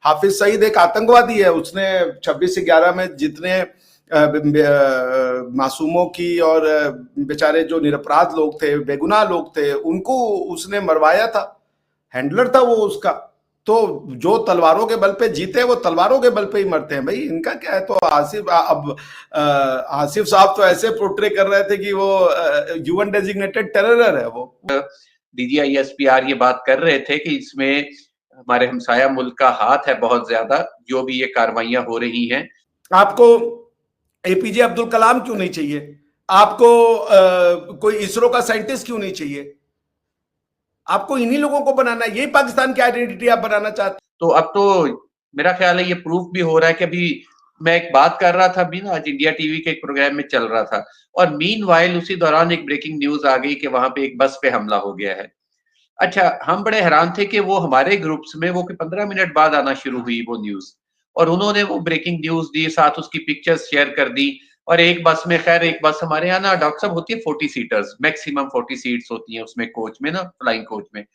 हाफिज सईद एक आतंकवादी है, उसने 26/11 में जितने मासूमों की और बेचारे जो निरपराध लोग थे, बेगुनाह लोग थे, उनको उसने मरवाया था, हैंडलर था वो उसका। तो जो तलवारों के बल पे जीते वो तलवारों के बल पे ही मरते हैं भाई, इनका क्या है। तो आसिफ साहब तो ऐसे पोर्ट्रे कर रहे थे कि वो यूएन डेजिग्नेटेड टेररर है वो। DGISPR ये बात कर रहे थे कि इसमें हमारे हमसाया मुल्क का हाथ है बहुत ज्यादा, जो भी ये कार्रवाइयां हो रही हैं। आपको एपीजे अब्दुल कलाम क्यों नहीं चाहिए? आपको कोई इसरो का साइंटिस्ट क्यों नहीं चाहिए? आपको इन्हीं लोगों को बनाना है, यही पाकिस्तान की आइडेंटिटी आप बनाना चाहते। तो अब तो मेरा ख्याल है ये प्रूफ भी हो रहा है कि अभी मैं एक बात कर रहा था अभी ना, आज इंडिया टीवी के एक प्रोग्राम में चल रहा था, और मीनवाइल उसी दौरान एक ब्रेकिंग न्यूज आ गई कि वहां पे एक बस पे हमला हो गया है। अच्छा, हम बड़े हैरान थे कि वो हमारे ग्रुप्स में वो 15 मिनट बाद आना शुरू हुई वो न्यूज, और उन्होंने वो ब्रेकिंग न्यूज दी, साथ उसकी पिक्चर्स शेयर कर दी। और एक बस में, खैर एक बस हमारे यहाँ ना डॉक्टर साहब होती है 40 सीटर्स, मैक्सिमम 40 सीट्स होती हैं उसमें, कोच में ना, फ्लाइंग कोच में।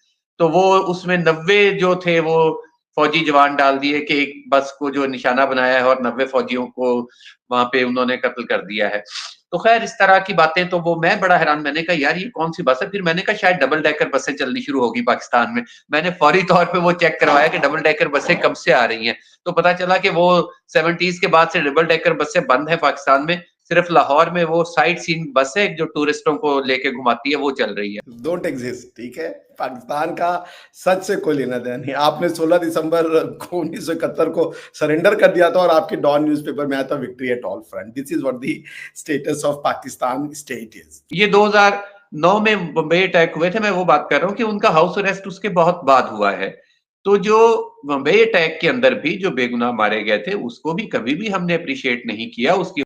तो वो उसमें 90 जो थे वो फौजी जवान डाल दिए कि एक बस को जो निशाना बनाया है, और 90 फौजियों को वहां पे उन्होंने कत्ल कर दिया है। तो खैर इस तरह की बातें, तो वो मैं बड़ा हैरान, मैंने कहा यार ये कौन सी बस है। फिर मैंने कहा शायद डबल डेकर बसें चलनी शुरू होगी पाकिस्तान में। मैंने फौरी तौर पे वो चेक करवाया कि डबल डेकर बसें कब से आ रही हैं, तो पता चला कि वो 70s के बाद से डबल डेकर बसें बंद है पाकिस्तान में। सिर्फ लाहौर में वो साइट सीइंग बस है जो टूरिस्टों को लेके घुमाती है, वो चल रही है। डोंट एग्जिस्ट, ठीक है। पाकिस्तान का सच से कोई लेना देना नहीं। आपने 16 दिसंबर को 1971 को सरेंडर कर दिया था और आपके डॉन न्यूज़पेपर में आया था victory at all front. This is what the status of Pakistan state is. ये 2009 में बम्बई अटैक हुए थे, मैं वो बात कर रहा हूँ कि उनका हाउस अरेस्ट उसके बहुत बाद हुआ है। तो जो बम्बई अटैक के अंदर भी जो बेगुनाह मारे गए थे, उसको भी कभी भी हमने अप्रिशिएट नहीं किया उसकी।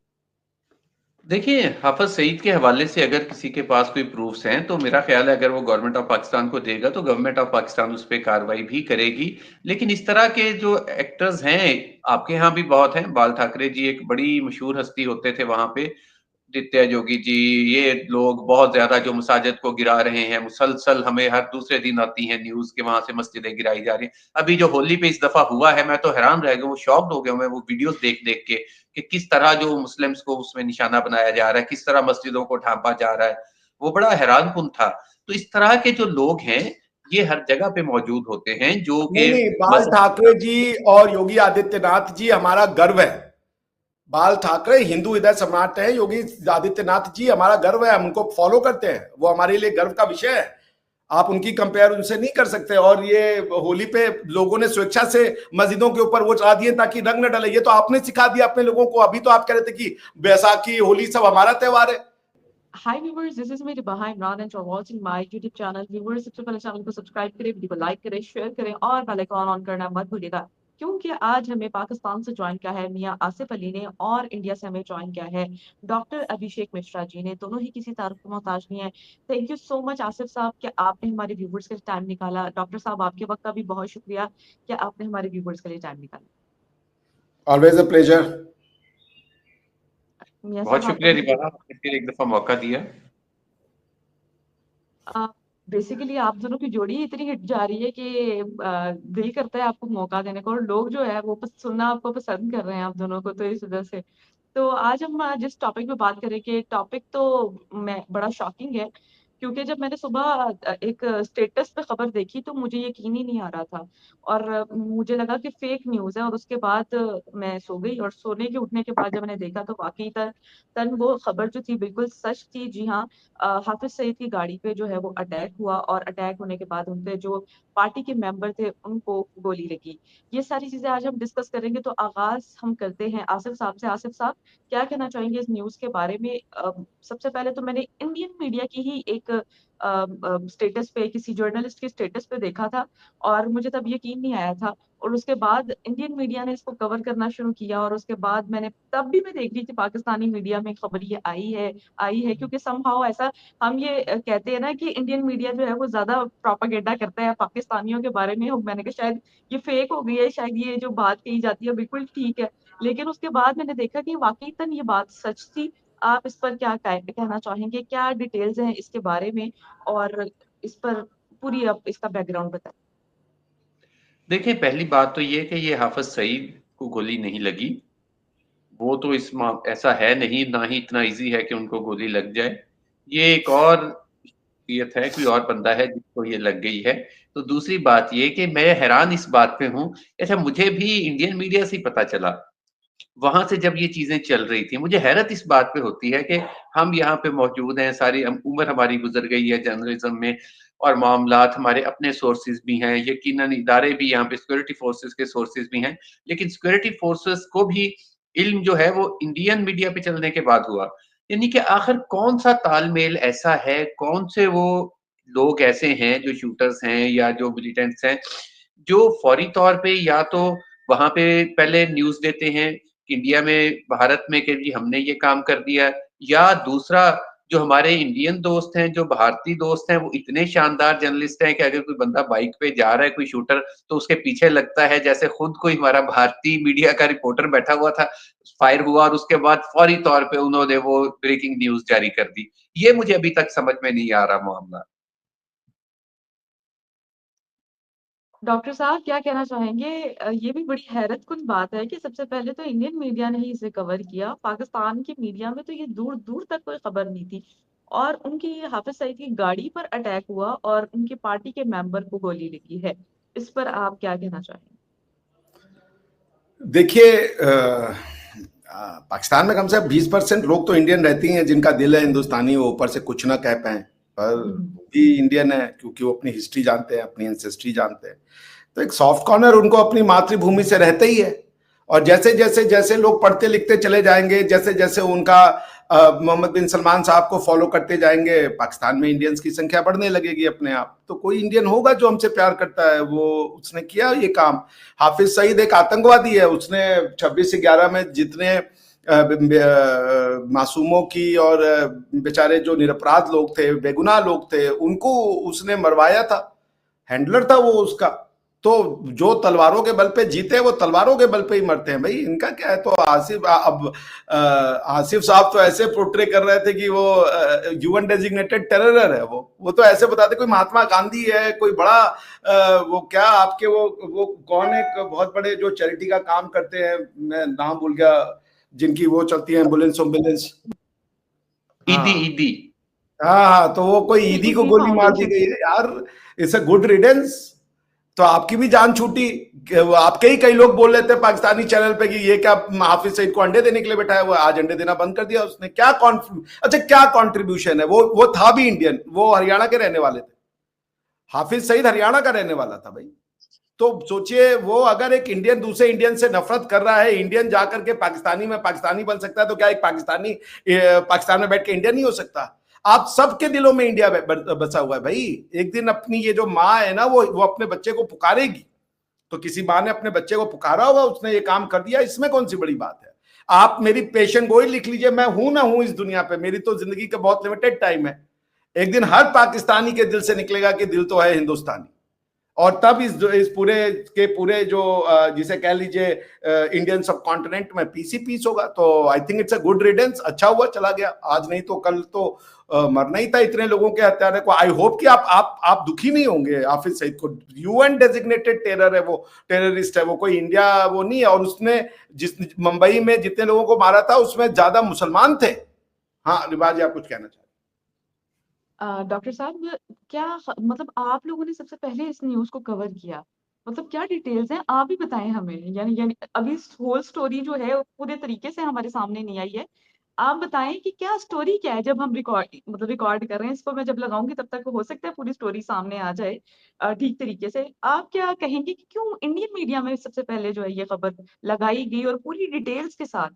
देखिए, हाफिज सईद के हवाले से अगर किसी के पास कोई प्रूफ्स हैं, तो मेरा ख्याल है अगर वो गवर्नमेंट ऑफ पाकिस्तान को देगा तो गवर्नमेंट ऑफ पाकिस्तान उस पर कार्रवाई भी करेगी। लेकिन इस तरह के जो एक्टर्स हैं, आपके यहाँ भी बहुत हैं, बाल ठाकरे जी एक बड़ी मशहूर हस्ती होते थे वहां पे, नित्या जोगी जी, ये लोग बहुत ज्यादा जो मसाजिद को गिरा रहे हैं, मुसलसल हमें हर दूसरे दिन आती है न्यूज के वहां से मस्जिदें गिराई जा रही हैं। अभी जो होली पे इस दफा हुआ है, मैं तो हैरान रह गया, वो शॉक्ड हो गया मैं वो वीडियोस देख देख के कि किस तरह जो मुस्लिम्स को उसमें निशाना बनाया जा रहा है, किस तरह मस्जिदों को ढांपा जा रहा है। वो बड़ा हैरानकुन था। तो इस तरह के जो लोग हैं ये हर जगह पे मौजूद होते हैं, जो कि नहीं, बाल ठाकरे जी और योगी आदित्यनाथ जी हमारा गर्व है। बाल ठाकरे हिंदू हृदय सम्राट है, योगी आदित्यनाथ जी हमारा गर्व है, हम उनको फॉलो करते हैं, वो हमारे लिए गर्व का विषय है। आप उनकी कंपेयर उनसे नहीं कर सकते। और ये होली पे लोगों ने स्वेच्छा से मस्जिदों के ऊपर वो चढ़ा दिए ताकि रंग न डले, ये तो आपने सिखा दिया अपने लोगों को। अभी तो आप कह रहे थे कि बैसाखी होली सब हमारा त्योहार है। Hi viewers, this is मेरे Baha Imran and you're watching my YouTube channel. Viewers, सबसे पहले चैनल को सब्सक्राइब करें, वीडियो को लाइक करें, शेयर करें और बेल आइकन ऑन करना मत भूलिएगा, क्योंकि आज हमें पाकिस्तान से ज्वाइन किया है मियां आसिफ अली ने, और इंडिया से हमें ज्वाइन किया है डॉक्टर अभिषेक मिश्रा जी ने। दोनों ही किसी तारीफ का मोहताज नहीं है। Thank you so much Asif साहब कि आपने हमारे व्यूवर्स के लिए टाइम निकाला। डॉक्टर साहब, आपके वक्त का भी बहुत शुक्रिया कि आपने हमारे व्यूवर्स के लिए टाइम निकाला। Always a pleasure. मियां बहुत साहब, शुक्रिया आपका रिबाना, आपने फिर एक दफा मौका दिया। बेसिकली आप दोनों की जोड़ी इतनी हिट जा रही है कि दिल करता है आपको मौका देने को, और लोग जो है वो सुनना आपको पसंद कर रहे हैं आप दोनों को, तो इस वजह से। तो आज हम जिस टॉपिक पे बात करें, कि टॉपिक तो मैं बड़ा शॉकिंग है, क्योंकि जब मैंने सुबह एक स्टेटस पे खबर देखी तो मुझे यकीन ही नहीं आ रहा था, और मुझे लगा कि फेक न्यूज़ है, और उसके बाद मैं सो गई, और सोने के उठने के बाद जब मैंने देखा तो वाकई तन वो खबर जो थी बिल्कुल सच थी। जी हाँ, हाफिज सईद की गाड़ी पे जो है वो अटैक हुआ, और अटैक होने के बाद उनके जो पार्टी के मेंबर थे उनको गोली लगी। ये सारी चीजें आज हम डिस्कस करेंगे, तो आगाज हम करते हैं आसिफ साहब से। आसिफ साहब, क्या कहना चाहेंगे इस न्यूज के बारे में? सबसे पहले तो मैंने इंडियन मीडिया की ही एक स्टेटस पे, किसी जर्नलिस्ट के स्टेटस पे देखा था, और मुझे तब यकीन नहीं आया था, और उसके बाद इंडियन मीडिया ने इसको कवर करना शुरू किया, और उसके बाद मैंने तब भी मैं देख रही थी पाकिस्तानी मीडिया में खबर ये आई है, क्योंकि समहाउ ऐसा हम ये कहते हैं ना कि इंडियन मीडिया जो है वो ज्यादा प्रोपागेंडा करता है पाकिस्तानियों के बारे में। मैंने कहा शायद ये फेक हो गई है, शायद ये जो बात कही जाती है बिल्कुल ठीक है, लेकिन उसके बाद मैंने देखा कि वाकई ये बात सच थी। आप इस पर क्या कहना चाहेंगे? क्या डिटेल्स हैं इसके बारे में, और इस पर पूरी आप इसका बैकग्राउंड बताएं। देखिए, पहली बात तो ये कि ये हाफ़िज़ सईद को गोली नहीं लगी। वो तो ऐसा है नहीं, ना ही इतना ईज़ी है कि उनको गोली लग जाए। ये एक और शख्सियत है, कोई और बंदा है जिसको ये लग गई है। तो दूसरी बात ये कि मैं हैरान इस बात पे हूँ, अच्छा मुझे भी इंडियन मीडिया से ही पता चला। वहाँ से जब ये चीज़ें चल रही थी, मुझे हैरत इस बात पे होती है कि हम यहाँ पे मौजूद हैं, सारी उम्र हमारी गुज़र गई है जर्नलिज़्म में और मामलात हमारे अपने सोर्सेज़ भी हैं, यकीनन इदारे भी यहाँ पे सिक्योरिटी फ़ोर्सेज़ के सोर्सेज़ भी हैं। लेकिन सिक्योरिटी फ़ोर्सेज़ को भी इल्म जो है वो इंडियन मीडिया पे चलने के बाद हुआ। यानी कि आखिर कौन-सा तालमेल ऐसा है, कौन से वो लोग ऐसे हैं जो शूटर्स हैं या जो मिलिटेंट्स हैं, जो फौरी तौर पे या तो वहाँ पे पहले न्यूज़ देते हैं इंडिया में, भारत में कि जी हमने ये काम कर दिया, या दूसरा जो हमारे इंडियन दोस्त हैं, जो भारतीय दोस्त हैं, वो इतने शानदार जर्नलिस्ट हैं कि अगर कोई बंदा बाइक पे जा रहा है, कोई शूटर, तो उसके पीछे लगता है जैसे खुद कोई हमारा भारतीय मीडिया का रिपोर्टर बैठा हुआ था, फायर हुआ और उसके बाद फौरी तौर पे उन्होंने वो ब्रेकिंग न्यूज़ जारी कर दी। ये मुझे अभी तक समझ में नहीं आ रहा मामला। डॉक्टर साहब क्या कहना चाहेंगे? ये भी बड़ी हैरतकुन बात है कि सबसे पहले तो इंडियन मीडिया ने ही इसे कवर किया। पाकिस्तान की मीडिया में तो ये दूर-दूर तक कोई खबर नहीं थी और उनकी हाफ़िज़ सईद की गाड़ी पर अटैक हुआ और उनकी पार्टी के मेंबर को गोली लगी है। इस पर आप क्या कहना चाहेंगे? देखिए पाकिस्तान में कम से कम 20% लोग तो इंडियन रहती हैं जिनका दिल है हिंदुस्तानी, वो ऊपर से कुछ ना कह पाए, पर हुँ। वो भी इंडियन है क्योंकि वो अपनी हिस्ट्री जानते हैं, अपनी एंसेस्ट्री जानते हैं। तो एक सॉफ्ट कॉर्नर उनको अपनी मातृभूमि से रहते ही है। और जैसे जैसे जैसे लोग पढ़ते लिखते चले जाएंगे, जैसे जैसे उनका मोहम्मद बिन सलमान साहब को फॉलो करते जाएंगे, पाकिस्तान में इंडियंस की संख्या बढ़ने लगेगी अपने आप। तो कोई इंडियन होगा जो हमसे प्यार करता है, वो उसने किया ये काम। हाफिज सईद एक आतंकवादी है, उसने 26/11 में जितने मासूमों की और बेचारे जो निरपराध लोग थे, बेगुनाह लोग थे, उनको उसने मरवाया था। हैंडलर था वो उसका। तो जो तलवारों के बल पे जीते वो तलवारों के बल पे ही मरते हैं भाई, इनका क्या है। तो आसिफ साहब तो ऐसे पोर्ट्रे कर रहे थे कि वो यूएन डेजिग्नेटेड टेररर है। वो तो ऐसे बताते कोई महात्मा गांधी है, कोई बड़ा वो क्या आपके वो कौन है, बहुत बड़े जो चैरिटी का काम करते हैं, मैं नाम भूल गया, जिनकी वो चलती है एम्बुलेंस एम्बुलेंस। ईदी हाँ ईदी। हाँ, तो वो कोई ईदी को ईदी गोली मार दी फाउंडेशन। गई है यार। It's a good riddance. तो आपकी भी जान छूटी। आपके ही कई लोग बोल रहे थे पाकिस्तानी चैनल पे कि ये क्या हाफिज सईद को अंडे देने के लिए बैठाया हुआ है। आज अंडे देना बंद कर दिया उसने। अच्छा क्या कॉन्ट्रीब्यूशन है। वो था भी इंडियन, वो हरियाणा के रहने वाले थे। हाफिज सईद हरियाणा का रहने वाला था भाई। तो सोचिए, वो अगर एक इंडियन दूसरे इंडियन से नफरत कर रहा है, इंडियन जाकर के पाकिस्तानी में पाकिस्तानी बन सकता है, तो क्या एक पाकिस्तानी पाकिस्तान में बैठ के इंडियन नहीं हो सकता। आप सबके दिलों में इंडिया बसा हुआ है भाई। एक दिन अपनी ये जो माँ है ना, वो अपने बच्चे को पुकारेगी। तो किसी माँ ने अपने बच्चे को पुकारा होगा, उसने ये काम कर दिया, इसमें कौन सी बड़ी बात है। आप मेरी पेशेंट गोई लिख लीजिए, मैं हूं ना हूं इस दुनिया पे, मेरी तो जिंदगी का बहुत लिमिटेड टाइम है। एक दिन हर पाकिस्तानी के दिल से निकलेगा कि दिल तो है हिंदुस्तानी। और तब इस पूरे के पूरे जो जिसे कह लीजिए इंडियन सब कॉन्टिनेंट में पीस होगा। तो I think it's a good riddance. अच्छा हुआ चला गया, आज नहीं तो कल तो मरना ही था इतने लोगों के हत्यारे को। आई होप कि आप दुखी नहीं होंगे हाफिज सईद को। यूएन डेजिग्नेटेड टेरर है वो, टेररिस्ट है वो, कोई इंडिया वो नहीं है। और उसने जिस मुंबई में जितने लोगों को मारा था उसमें ज्यादा मुसलमान थे। हाँ रिवाज, आप कुछ कहना चाहते? डॉक्टर साहब क्या मतलब आप लोगों ने सबसे पहले इस न्यूज़ को कवर किया। मतलब क्या डिटेल्स हैं? आप ही बताएँ हमें। यानी अभी होल स्टोरी जो है वो पूरे तरीके से हमारे सामने नहीं आई है। आप बताएँ कि क्या स्टोरी क्या है? जब हम रिकॉर्ड कर रहे हैं, इसको मैं जब लगाऊँगी तब तक हो सकता है पूरी स्टोरी सामने आ जाए ठीक तरीके से। आप क्या कहेंगे कि क्यों इंडियन मीडिया में सबसे पहले जो है ये खबर लगाई गई और पूरी डिटेल्स के साथ?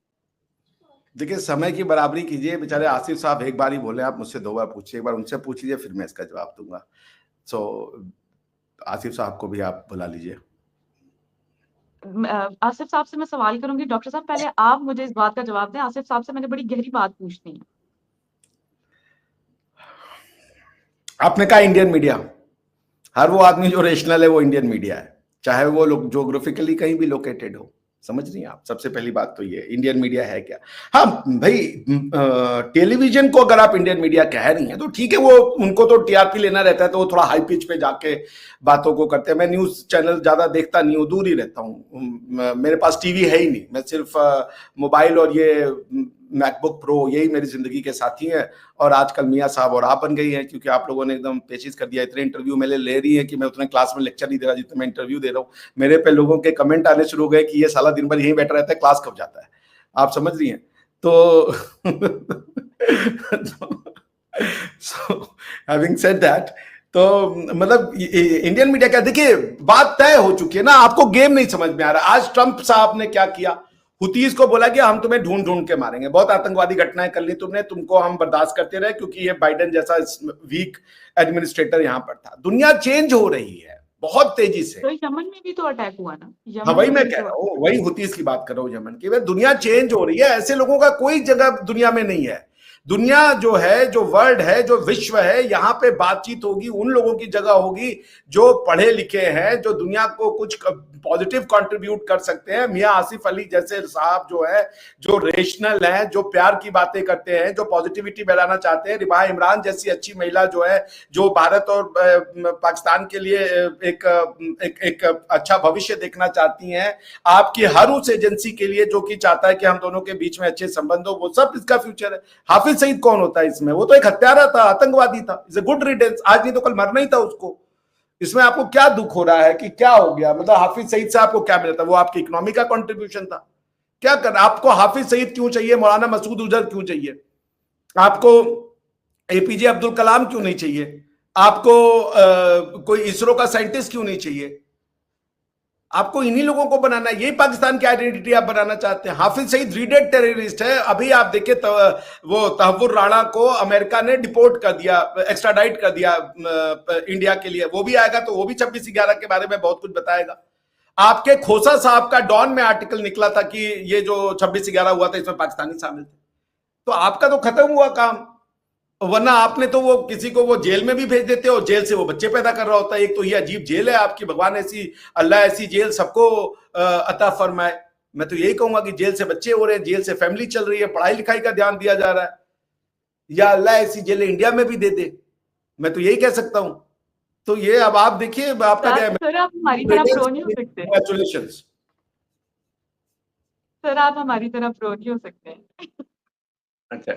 देखिए, समय की बराबरी कीजिए। बेचारे आसिफ साहब एक बार ही बोले, आप मुझसे 2 बार पूछिए। एक बार उनसे पूछ लीजिए, फिर मैं इसका जवाब दूंगा। सो आसिफ साहब को भी आप बुला लीजिए। आसिफ साहब से मैं सवाल करूँगी। डॉक्टर साहब पहले आप मुझे इस बात का जवाब दें। आसिफ साहब से मैंने बड़ी गहरी बात पूछनी है। आपने कहा इंडियन मीडिया। हर वो आदमी जो रेशनल है वो इंडियन मीडिया है, चाहे वो लोग ज्योग्राफिकली कहीं भी लोकेटेड हो। समझ रही हैं आप? सबसे पहली बात तो ये इंडियन मीडिया है क्या? हाँ भाई, टेलीविजन को अगर आप इंडियन मीडिया कह रही हैं तो ठीक है, वो उनको तो टीआरपी लेना रहता है, तो वो थोड़ा हाई पिच पे जाके बातों को करते हैं। मैं न्यूज चैनल ज्यादा देखता नहीं हूँ, दूर ही रहता हूँ। मेरे पास टीवी है ही नहीं, मैं सिर्फ मोबाइल और ये मैकबुक प्रो, यही मेरी जिंदगी के साथी हैं। और आजकल मियाँ साहब और आप बन गई हैं, क्योंकि आप लोगों ने एकदम पेशिश कर दिया। इतने इंटरव्यू मेरे ले रही है कि मैं उतने क्लास में लेक्चर नहीं दे रहा जितने मैं इंटरव्यू दे रहा हूँ। मेरे पे लोगों के कमेंट आने शुरू हो गए कि ये साला दिन भर यहीं बैठा रहता है, क्लास कब जाता है। आप समझ रही हैं? तो so having said that, तो मतलब इंडियन मीडिया का देखिए बात तय हो चुकी है ना, आपको गेम नहीं समझ में आ रहा। आज ट्रंप साहब ने क्या किया, हुतीज को बोला कि हम तुम्हें ढूंढ ढूंढ के मारेंगे, बहुत आतंकवादी घटनाएं कर ली तुमने, तुमको हम बर्दाश्त करते रहे क्योंकि ये बाइडेन जैसा वीक एडमिनिस्ट्रेटर यहां पर था। दुनिया चेंज हो रही है बहुत तेजी से। तो यमन में भी तो अटैक हुआ ना, हाँ यमन वही में मैं भी कह तो रहा हूँ, वही हुतीज की बात कर रहा हूँ यमन की। दुनिया चेंज हो रही है, ऐसे लोगों का कोई जगह दुनिया में नहीं है। दुनिया जो है, जो वर्ल्ड है, जो विश्व है, यहाँ पे बातचीत होगी, उन लोगों की जगह होगी जो पढ़े लिखे हैं, जो दुनिया को कुछ पॉजिटिव कंट्रीब्यूट कर सकते हैं। मियां आसिफ अली जैसे साहब जो है, जो रेशनल हैं, जो प्यार की बातें करते हैं, जो पॉजिटिविटी फैलाना चाहते हैं। रिबा इमरान जैसी अच्छी महिला जो है, जो भारत और पाकिस्तान के लिए एक अच्छा भविष्य देखना चाहती हैं। आपकी हर उस एजेंसी के लिए जो कि चाहता है कि हम दोनों के बीच में अच्छे संबंध हो, वो सब इसका फ्यूचर है। हाफिज सईद कौन होता है इसमें? वो तो एक हत्यारा था, आतंकवादी था। इट्स अ गुड रिडेंस, आज नहीं तो कल मरना ही था उसको। इसमें आपको क्या दुख हो रहा है कि क्या हो गया? मतलब हाफिज सईद से आपको क्या मिला था? वो आपकी इकोनॉमी का कंट्रीब्यूशन था। क्या कर, आपको हाफिज सईद क्यों चाहिए? मौलाना मसूद उजर क्यों चाहिए? आपको एपीजे अब्दुल कलाम क्यों नहीं चाहिए? आपको कोई इसरो का साइंटिस्ट क्यों नहीं चाहिए? आपको इन्हीं लोगों को बनाना है, यही पाकिस्तान की आइडेंटिटी आप बनाना चाहते हैं। हाफिज सईद रीडेड टेररिस्ट है। अभी आप देखिए वो तहव्वुर राणा को अमेरिका ने डिपोर्ट कर दिया, एक्स्ट्राडाइट कर दिया इंडिया के लिए। वो भी आएगा तो वो भी 26/11 के बारे में बहुत कुछ बताएगा। आपके खोसा साहब का डॉन में आर्टिकल निकला था कि ये जो 26/11 हुआ था इसमें पाकिस्तानी शामिल थे। तो आपका तो खत्म हुआ काम। वरना आपने तो वो किसी को वो जेल में भी भेज देते हो, जेल से वो बच्चे पैदा कर रहा होता है। एक तो ये अजीब जेल है आपकी, भगवान ऐसी, अल्लाह ऐसी जेल सबको अता फरमाए। मैं तो यही कहूंगा कि जेल से बच्चे हो रहे हैं, जेल से फैमिली चल रही है, पढ़ाई लिखाई का ध्यान दिया जा रहा है, या अल्लाह ऐसी जेल इंडिया में भी दे दे। मैं तो यही कह सकता हूं। तो ये अब आप देखिए आपका क्या है। सर आप हमारी तरह प्रो नहीं हो सकते। Congratulations। सर आप हमारी तरह प्रो नहीं हो सकते। अच्छा,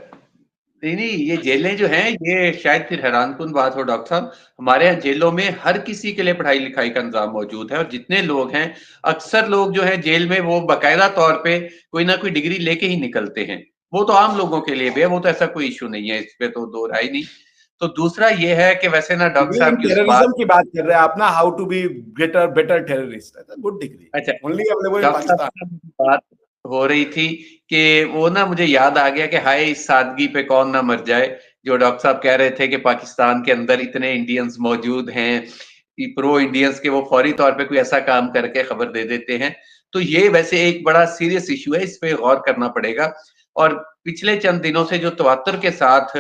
नहीं, ये जेलें जो हैं, ये शायद फिर हैरानकुन बात हो डॉक्टर साहब, हमारे यहाँ जेलों में हर किसी के लिए पढ़ाई-लिखाई का इंतज़ाम मौजूद है और जितने लोग हैं, अक्सर लोग जो हैं जेल में वो बाकायदा तौर पे कोई ना कोई डिग्री लेके ही निकलते हैं। वो तो आम लोगों के लिए भी है, वो तो ऐसा कोई इश्यू नहीं है, इस पे तो दो राय नहीं। तो दूसरा ये है कि वैसे ना डॉक्टर साहब की उस बात टेररिज्म की बात कर रहे हैं आप ना, how to be better terrorist, good degree अच्छा, only available in doctor Pakistan. साहब की बात हो रही थी कि वो ना मुझे याद आ गया कि हाय इस सादगी पे कौन ना मर जाए, जो डॉक्टर साहब कह रहे थे कि पाकिस्तान के अंदर इतने इंडियंस मौजूद हैं, प्रो इंडियंस के वो फौरी तौर पे कोई ऐसा काम करके खबर दे देते हैं। तो ये वैसे एक बड़ा सीरियस इश्यू है, इस पे गौर करना पड़ेगा। और पिछले चंद दिनों से जो तवत्तुर के साथ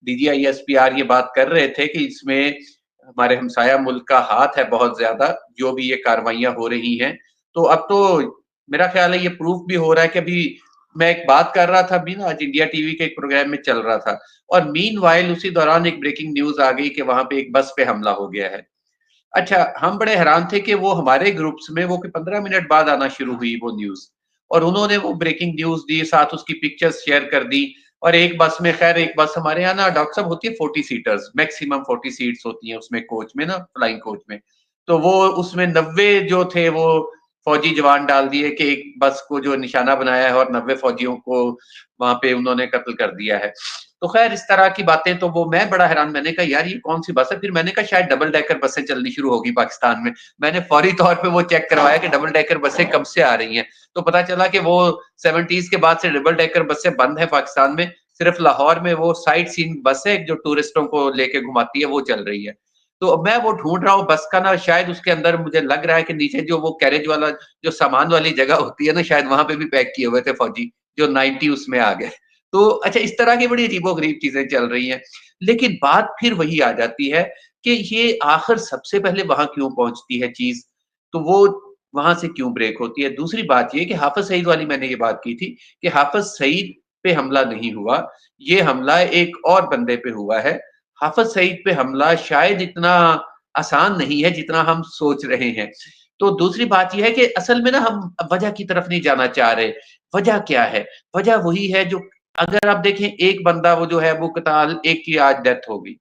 डीजीआई एसपीआर ये बात कर रहे थे कि इसमें हमारे हमसाया मुल्क का हाथ है बहुत ज्यादा, जो भी ये कार्रवाइयां हो रही हैं। तो अब तो मेरा ख्याल है ये प्रूफ भी हो रहा है कि अभी मैं एक बात कर रहा था अभी ना, आज इंडिया टीवी के एक प्रोग्राम में चल रहा था, और मीनवाइल उसी दौरान एक ब्रेकिंग न्यूज आ गई कि वहां पे एक बस पे हमला हो गया है। अच्छा, हम बड़े हैरान थे कि वो हमारे ग्रुप्स में वो 15 मिनट बाद आना शुरू हुई वो न्यूज, और उन्होंने वो ब्रेकिंग न्यूज दी, साथ उसकी पिक्चर्स शेयर कर दी। और एक बस में, खैर एक बस हमारे यहाँ ना डॉक्टर साहब होती है 40 सीटर्स, मैक्सिमम 40 सीट्स होती हैं उसमें, कोच में ना, फ्लाइंग कोच में। तो वो उसमें 90 जो थे वो फौजी जवान डाल दिए कि एक बस को जो निशाना बनाया है और 90 फौजियों को वहां पे उन्होंने कत्ल कर दिया है। तो खैर इस तरह की बातें, तो वो मैं बड़ा हैरान, मैंने कहा यार ये कौन सी बस है? फिर मैंने कहा शायद डबल डेकर बसें चलनी शुरू होगी पाकिस्तान में। मैंने फौरी तौर पे वो चेक करवाया कि डबल डेकर बसें कब से आ रही हैं, तो पता चला कि वो 70s के बाद से डबल डेकर बसें बंद है पाकिस्तान में। सिर्फ लाहौर में वो साइट सीइंग बस है जो टूरिस्टों को लेके घुमाती है, वो चल रही है। तो मैं वो ढूंढ रहा हूँ बस का ना, शायद उसके अंदर मुझे लग रहा है कि नीचे जो वो कैरेज वाला जो सामान वाली जगह होती है ना, शायद वहां पे भी पैक किए हुए थे फौजी, जो 90 उसमें आ गए। तो अच्छा, इस तरह की बड़ी अजीबो-गरीब चीजें चल रही हैं। लेकिन बात फिर वही आ जाती है कि ये आखिर सबसे पहले वहां क्यों पहुंचती है चीज? तो वो वहां से क्यों ब्रेक होती है। दूसरी बात ये कि हाफिज सईद वाली मैंने ये बात की थी कि हाफिज सईद पे हमला नहीं हुआ, ये हमला एक और बंदे पे हुआ है। हाफिज सईद पे हमला शायद इतना आसान नहीं है जितना हम सोच रहे हैं। तो दूसरी बात यह है कि असल में ना हम वजह की तरफ नहीं जाना चाह रहे। वजह क्या है? वजह वही है जो, अगर आप देखें एक बंदा वो जो है वो कताल, एक की आज डेथ हो गई।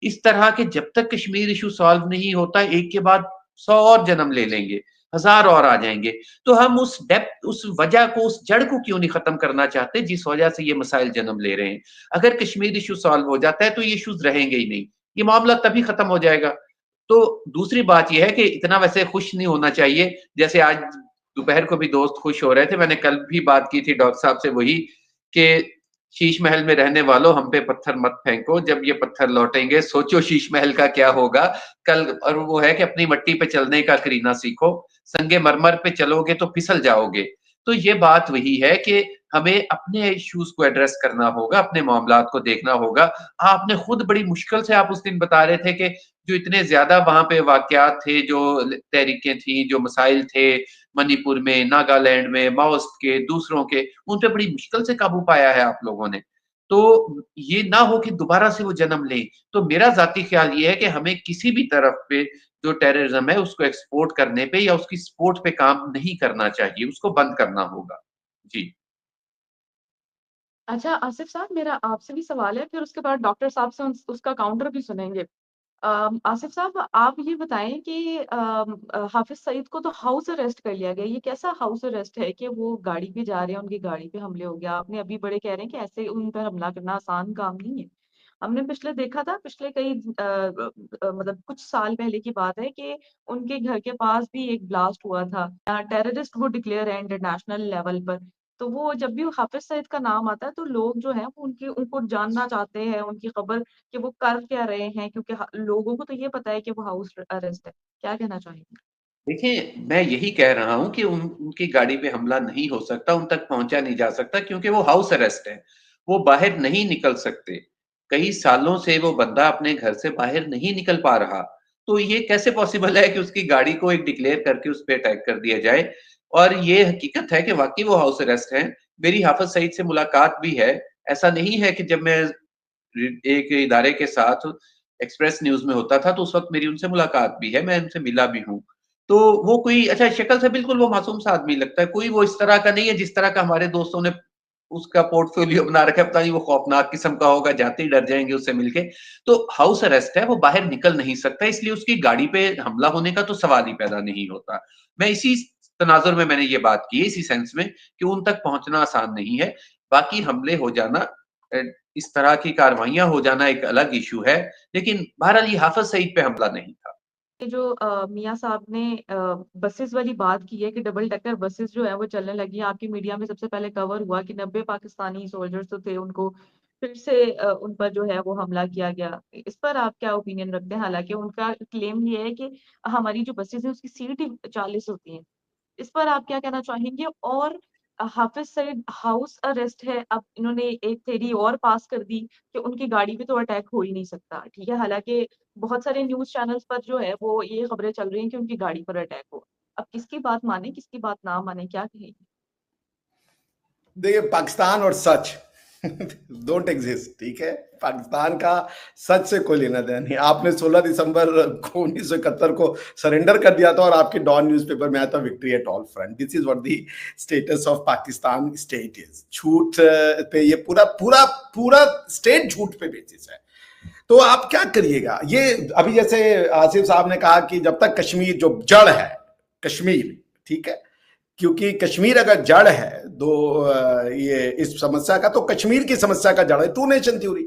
इस तरह के जब तक कश्मीर इशू सॉल्व नहीं होता, एक के बाद 100 और जन्म ले लेंगे, 1000 और आ जाएंगे। तो हम उस डेप्थ, उस वजह को, उस जड़ को क्यों नहीं खत्म करना चाहते जिस वजह से ये मसाइल जन्म ले रहे हैं। अगर कश्मीर इशू सॉल्व हो जाता है तो ये इश्यूज रहेंगे ही नहीं, ये मामला तभी खत्म हो जाएगा। तो दूसरी बात यह है कि इतना वैसे खुश नहीं होना चाहिए, जैसे आज दोपहर को भी दोस्त खुश हो रहे थे, मैंने कल भी बात की थी डॉक्टर साहब से वही, कि शीश महल में रहने वालों हम पे पत्थर मत फेंको, जब ये पत्थर लौटेंगे सोचो शीश महल का क्या होगा कल। और वो है कि अपनी मट्टी पे चलने का करीना सीखो, संगे मरमर पे चलोगे तो फिसल जाओगे। तो ये बात वही है कि हमें अपने इश्यूज को एड्रेस करना होगा, अपने मामलात को देखना होगा। आपने खुद बड़ी मुश्किल से, आप उस दिन बता रहे थे कि जो इतने ज्यादा वहां पे वाकयात थे, जो तहरीकें थी, जो मसाइल थे मणिपुर में, नागालैंड में, माओस्ट के, दूसरों के, उन पे बड़ी मुश्किल से काबू पाया है आप लोगों ने। तो ये ना हो कि दोबारा से वो जन्म लें। तो मेरा जाती ख्याल ये है कि हमें किसी भी तरफ पे जो टेररिज्म है उसको एक्सपोर्ट करने पे या उसकी सपोर्ट पे काम नहीं करना चाहिए, उसको बंद करना होगा। जी। अच्छा आसिफ साहब, मेरा आपसे भी सवाल है, फिर उसके बाद डॉक्टर साहब से उसका काउंटर भी सुनेंगे। आसिफ साहब, आप ये बताएं कि हाफिज सईद को तो हाउस अरेस्ट कर लिया गया। ये कैसा हाउस अरेस्ट है कि वो गाड़ी पे जा रहे हैं, उनकी गाड़ी पे हमले हो गया। आपने अभी बड़े कह रहे हैं कि ऐसे उन पर हमला करना आसान काम नहीं है। हमने पिछले देखा था, पिछले कई मतलब कुछ साल पहले की बात है कि उनके घर के पास भी एक ब्लास्ट हुआ था। टेररिस्ट वो डिक्लेयर है इंटरनेशनल लेवल पर। तो वो जब भी हाफिज सईद का नाम आता है तो लोग जो है वो उनको जानना चाहते हैं, उनकी खबर कि वो कर क्या रहे हैं, क्योंकि लोगों को तो ये पता है कि वो हाउस अरेस्ट है। क्या कहना चाहेंगे? देखिए, मैं यही कह रहा हूँ कि उनकी गाड़ी पे हमला नहीं हो सकता, उन तक पहुंचा नहीं जा सकता क्योंकि वो हाउस अरेस्ट है, वो बाहर नहीं निकल सकते। कई सालों से वो बंदा अपने घर से बाहर नहीं निकल पा रहा। तो ये कैसे पॉसिबल है कि उसकी गाड़ी को एक डिक्लेयर करके उस पे अटैक कर दिया जाए। और ये हकीकत है कि वाकई वो हाउस अरेस्ट है। मेरी हाफिज सईद से मुलाकात भी है। ऐसा नहीं है कि जब मैं एक इदारे के साथ एक्सप्रेस न्यूज में होता था तो उस वक्त मेरी उनसे मुलाकात भी है, मैं उनसे मिला भी हूँ। तो वो कोई, अच्छा शक्ल से बिल्कुल वो मासूम सा आदमी लगता है, कोई वो इस तरह का नहीं है जिस तरह का हमारे दोस्तों ने उसका पोर्टफोलियो बना रखा है, पता नहीं वो खौफनाक किस्म का होगा, जाते ही डर जाएंगे उससे मिलके। तो हाउस अरेस्ट है, वो बाहर निकल नहीं सकता, इसलिए उसकी गाड़ी पे हमला होने का तो सवाल ही पैदा नहीं होता। मैं इसी तनाजुर में मैंने ये बात की, इसी सेंस में कि उन तक पहुंचना आसान नहीं है। बाकी हमले हो जाना, इस तरह की कार्रवाइयां हो जाना एक अलग इशू है, लेकिन बहरहाल ये हाफिज सईद पे हमला नहीं था। ये जो मियाँ साहब ने बसेस वाली बात की है कि डबल डेकर बसेस जो है वो चलने लगी हैं। आपकी मीडिया में सबसे पहले कवर हुआ कि 90 पाकिस्तानी सोल्जर्स तो थे, उनको फिर से उन पर जो है वो हमला किया गया। इस पर आप क्या ओपिनियन रखते हैं? हालांकि उनका क्लेम ये है कि हमारी जो बसेस है उसकी सीट ही 40 होती है। इस पर आप क्या कहना चाहेंगे? और हाफिज सईद हाउस अरेस्ट है, अब इन्होंने एक थ्योरी और पास कर दी कि उनकी गाड़ी पे तो अटैक हो ही नहीं सकता। ठीक है, हालांकि बहुत सारे न्यूज चैनल्स पर जो है वो ये खबरें चल रही हैं कि उनकी गाड़ी पर अटैक हो। अब किसकी बात माने, किसकी बात ना माने, क्या कहेंगे? देखिए, पाकिस्तान और सच डोंट एग्जिस्ट, ठीक है। पाकिस्तान का सच से कोई लेना देना नहीं। आपने 16 दिसंबर को 1971 को सरेंडर कर दिया था और आपके डॉन न्यूज़पेपर में आया था victory at all front. This is what the status of Pakistan state is. झूठ पे ये पूरा पूरा पूरा स्टेट झूठ पे बेसिस है। तो आप क्या करिएगा? ये अभी जैसे आसिफ साहब ने कहा कि जब तक कश्मीर जो जड़ है, कश्मीर, ठीक है, क्योंकि कश्मीर अगर जड़ है तो ये इस समस्या का, तो कश्मीर की समस्या का जड़ है टू नेशन थ्योरी।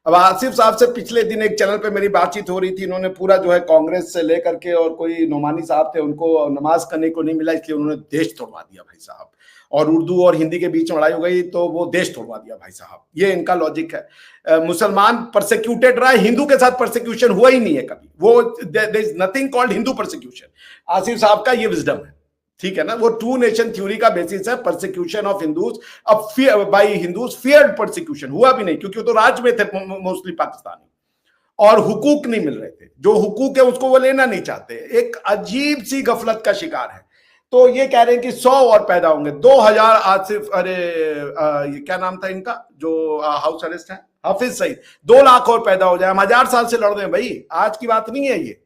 अब आसिफ साहब से पिछले दिन एक चैनल पे मेरी बातचीत हो रही थी, इन्होंने पूरा जो है कांग्रेस से लेकर के, और कोई नोमानी साहब थे, उनको नमाज करने को नहीं मिला इसलिए उन्होंने देश तोड़वा दिया भाई साहब, और उर्दू और हिंदी के बीच में लड़ाई हो गई तो वो देश तोड़वा दिया भाई साहब। ये इनका लॉजिक है। मुसलमान परसिक्यूटेड रहा है, हिंदू के साथ परसिक्यूशन हुआ ही नहीं है कभी। वो there is nothing called Hindu persecution. Asif साहब का ये विजडम है, ठीक है ना। वो टू नेशन थ्योरी का बेसिस है, परसिक्यूशन ऑफ हिंदूज। अब बाई हिंदूज फियर्ड परसिक्यूशन हुआ भी नहीं, क्योंकि वो तो राज में थे मोस्टली पाकिस्तानी, और हुकूक नहीं मिल रहे थे। जो हुकूक है उसको वो लेना नहीं चाहते। एक अजीब सी गफलत का शिकार है। तो ये कह रहे हैं कि 100 और पैदा होंगे, 2000 आसिफ, अरे ये क्या नाम था इनका जो हाउस अरेस्ट है, हाफिज सईद, 2 लाख और पैदा हो जाए। हम 1000 साल से लड़ रहे हैं भाई, आज की बात नहीं है ये।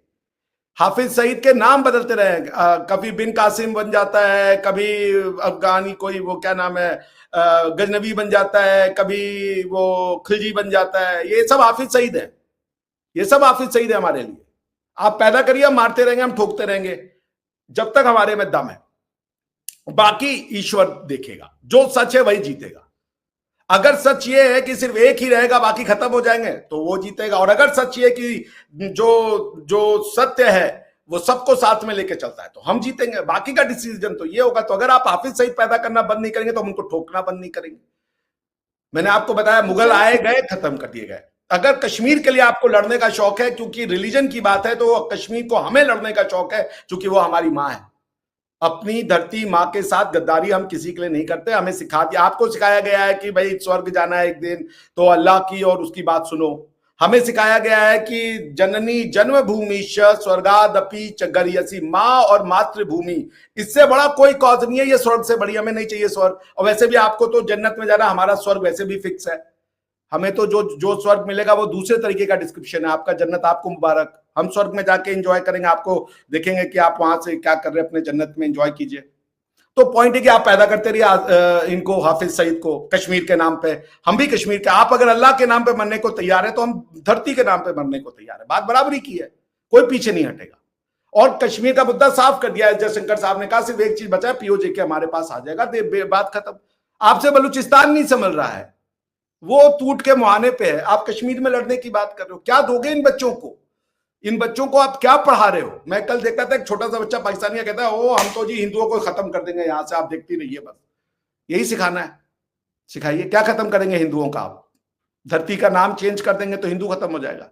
हाफिज सईद के नाम बदलते रहे, कभी बिन कासिम बन जाता है, कभी अफगानी कोई वो क्या नाम है गजनबी बन जाता है, कभी वो खिलजी बन जाता है। ये सब हाफिज सईद है, ये सब हाफिज सईद है हमारे लिए। आप पैदा करिए, हम मारते रहेंगे, हम ठोकते रहेंगे जब तक हमारे में दम है। बाकी ईश्वर देखेगा, जो सच है वही जीतेगा। अगर सच ये है कि सिर्फ एक ही रहेगा बाकी खत्म हो जाएंगे तो वो जीतेगा, और अगर सच ये कि जो सत्य है वो सबको साथ में लेके चलता है तो हम जीतेंगे। बाकी का डिसीजन तो ये होगा। तो अगर आप हाफिज सईद पैदा करना बंद नहीं करेंगे तो हम उनको ठोकना बंद नहीं करेंगे। मैंने आपको बताया, मुगल आए गए, खत्म कर दिए गए। अगर कश्मीर के लिए आपको लड़ने का शौक है, क्योंकि रिलीजन की बात है, तो कश्मीर को हमें लड़ने का शौक है क्योंकि वो हमारी मां है। अपनी धरती मां के साथ गद्दारी हम किसी के लिए नहीं करते। हमें सिखा दिया, आपको सिखाया गया है कि भाई स्वर्ग जाना है एक दिन तो अल्लाह की और उसकी बात सुनो। हमें सिखाया गया है कि जननी जन्मभूमि स्वर्गादपि च गर्यसी, मां और मातृभूमि, इससे बड़ा कोई कॉज नहीं है। ये स्वर्ग से बड़ी हमें नहीं चाहिए स्वर्ग। और वैसे भी आपको तो जन्नत में जाना, हमारा स्वर्ग वैसे भी फिक्स है। हमें तो जो स्वर्ग मिलेगा वो दूसरे तरीके का डिस्क्रिप्शन है। आपका जन्नत आपको मुबारक, हम स्वर्ग में जाके एंजॉय करेंगे, आपको देखेंगे कि आप वहां से क्या कर रहे हैं, अपने जन्नत में एंजॉय कीजिए। तो पॉइंट है कि आप पैदा करते रहिए इनको, हाफिज सईद को, कश्मीर के नाम पे। हम भी कश्मीर के, आप अगर अल्लाह के नाम पे मरने को तैयार है तो हम धरती के नाम पे मरने को तैयार है। बात बराबरी की है, कोई पीछे नहीं हटेगा। और कश्मीर का मुद्दा साफ कर दिया है जयशंकर साहब ने, कहा सिर्फ एक चीज बचा है, पीओजे के हमारे पास आ जाएगा, बात खत्म। आपसे बलूचिस्तान नहीं संभल रहा है, वो टूट के मुहाने पे है। आप कश्मीर में लड़ने की बात कर रहे हो, क्या दोगे इन बच्चों को? इन बच्चों को आप क्या पढ़ा रहे हो? मैं कल देखता था एक छोटा सा बच्चा पाकिस्तानी कहता है, ओ हम तो जी हिंदुओं को खत्म कर देंगे यहां से, आप देखती रहिए, बस यही सिखाना है। सिखाइए, क्या खत्म करेंगे हिंदुओं का? आप धरती का नाम चेंज कर देंगे तो हिंदू खत्म हो जाएगा।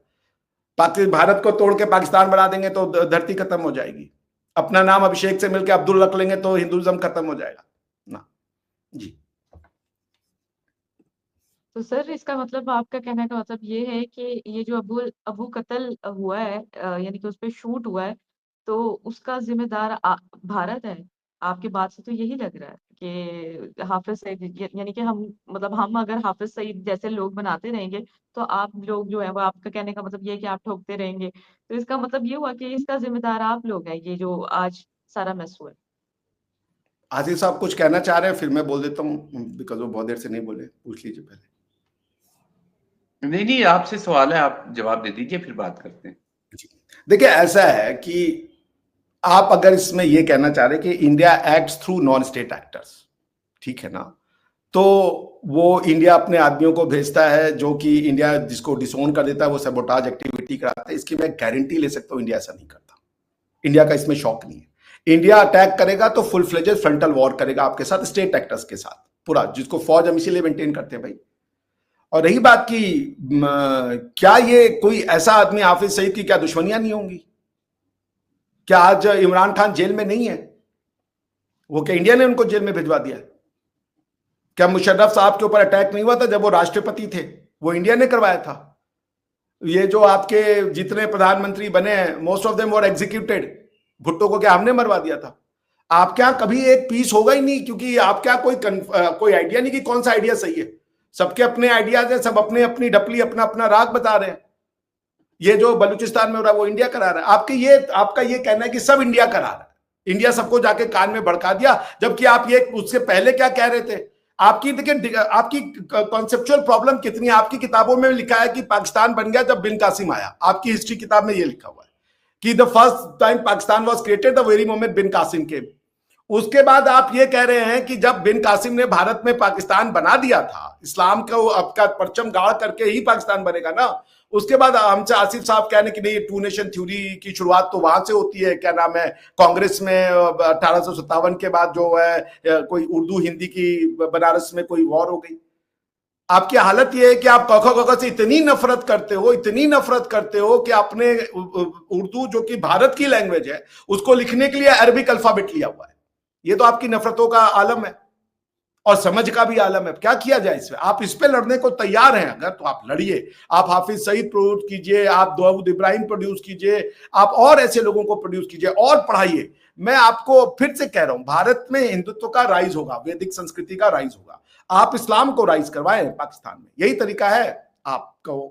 भारत को तोड़ के पाकिस्तान बना देंगे तो धरती खत्म हो जाएगी। अपना नाम अभिषेक से मिलकर अब्दुल रख लेंगे तो हिंदुइज्म खत्म हो जाएगा ना जी। तो सर इसका मतलब, आपका कहने का मतलब ये है कि ये जो अबू कत्ल हुआ है, यानी कि उस पे शूट हुआ है, तो उसका जिम्मेदार भारत है? आपकी बात से तो यही लग रहा है कि हाफिज सईद, यानी कि हम, मतलब हम अगर हाफिज सईद जैसे लोग बनाते रहेंगे तो आप लोग जो है वो, आपका कहने का मतलब ये है कि आप ठोकते रहेंगे। तो इसका मतलब ये हुआ कि इसका जिम्मेदार आप लोग हैं, ये जो आज सारा मैस हुआ है। आसिफ साहब कुछ कहना चाह रहे हैं, फिर मैं बोल देता हूँ, बिकॉज वो बहुत देर से नहीं बोले। पूछ लीजिए पहले। नहीं, आपसे सवाल है, आप जवाब दे दीजिए, फिर बात करते हैं। देखिए, ऐसा है कि आप अगर इसमें यह कहना चाह रहे हैं कि India acts through non state actors, ठीक है ना, तो वो इंडिया अपने आदमियों को भेजता है जो कि इंडिया जिसको डिसोन कर देता है, वो सबोटाज एक्टिविटी कराता है। इसकी मैं गारंटी ले सकता हूं इंडिया ऐसा नहीं करता। इंडिया का इसमें शौक नहीं है। इंडिया अटैक करेगा तो फुल फ्लेजेड फ्रंटल वॉर करेगा आपके साथ, स्टेट एक्टर्स के साथ पूरा, जिसको फौज हम इसीलिए मेंटेन करते हैं भाई। और रही बात की क्या ये कोई ऐसा आदमी, हाफिज सईद की क्या दुश्मनियां नहीं होंगी? क्या आज इमरान खान जेल में नहीं है? वो क्या इंडिया ने उनको जेल में भिजवा दिया? क्या मुशर्रफ साहब के ऊपर अटैक नहीं हुआ था जब वो राष्ट्रपति थे? वो इंडिया ने करवाया था। ये जो आपके जितने प्रधानमंत्री बने हैं, most of them were executed. Bhutto को क्या हमने मरवा दिया था? आप क्या कभी एक पीस होगा ही नहीं, क्योंकि आप क्या कोई आइडिया नहीं कि कौन सा आइडिया सही है। सबके अपने आइडियाज हैं, सब अपने अपनी डपली, अपना अपना राग बता रहे हैं। ये जो बलूचिस्तान में हो रहा है वो इंडिया करा रहा है। आपका ये कहना है कि सब इंडिया करा रहा है, इंडिया सबको जाके कान में भड़का दिया, जबकि आप ये उससे पहले क्या कह रहे थे? आपकी देखिए, आपकी कॉन्सेप्चुअल प्रॉब्लम कितनी है। आपकी किताबों में लिखा है कि पाकिस्तान बन गया जब बिन कासिम आया। आपकी हिस्ट्री किताब में ये लिखा हुआ है कि the first time Pakistan was created the very moment bin Qasim came. उसके बाद आप ये कह रहे हैं कि जब बिन कासिम ने भारत में पाकिस्तान बना दिया था, इस्लाम को आपका परचम गाड़ करके ही पाकिस्तान बनेगा ना। उसके बाद हमसे आसिफ साहब कहने कि नहीं, टू नेशन थ्योरी की शुरुआत तो वहां से होती है, क्या नाम है, कांग्रेस में 1857 के बाद जो है कोई उर्दू हिंदी की बनारस में कोई वॉर हो गई। आपकी हालत यह है कि आप क से इतनी नफरत करते हो, इतनी नफरत करते हो कि आपने उर्दू जो कि भारत की लैंग्वेज है उसको लिखने के लिए अरबिक अल्फाबेट लिया हुआ है। ये तो आपकी नफरतों का आलम है। और समझ का भी आलम है। क्या किया जाए इसमें? आप इस पे लड़ने को तैयार हैं अगर, तो आप लड़िए। आप हाफिज सईद प्रोड्यूस कीजिए, आप दाऊद इब्राहिम प्रोड्यूस कीजिए, आप और ऐसे लोगों को प्रोड्यूस कीजिए और पढ़ाइए। मैं आपको फिर से कह रहा हूं, भारत में हिंदुत्व का राइज होगा, वैदिक संस्कृति का राइज होगा। आप इस्लाम को राइज करवाएं पाकिस्तान में, यही तरीका है आपको।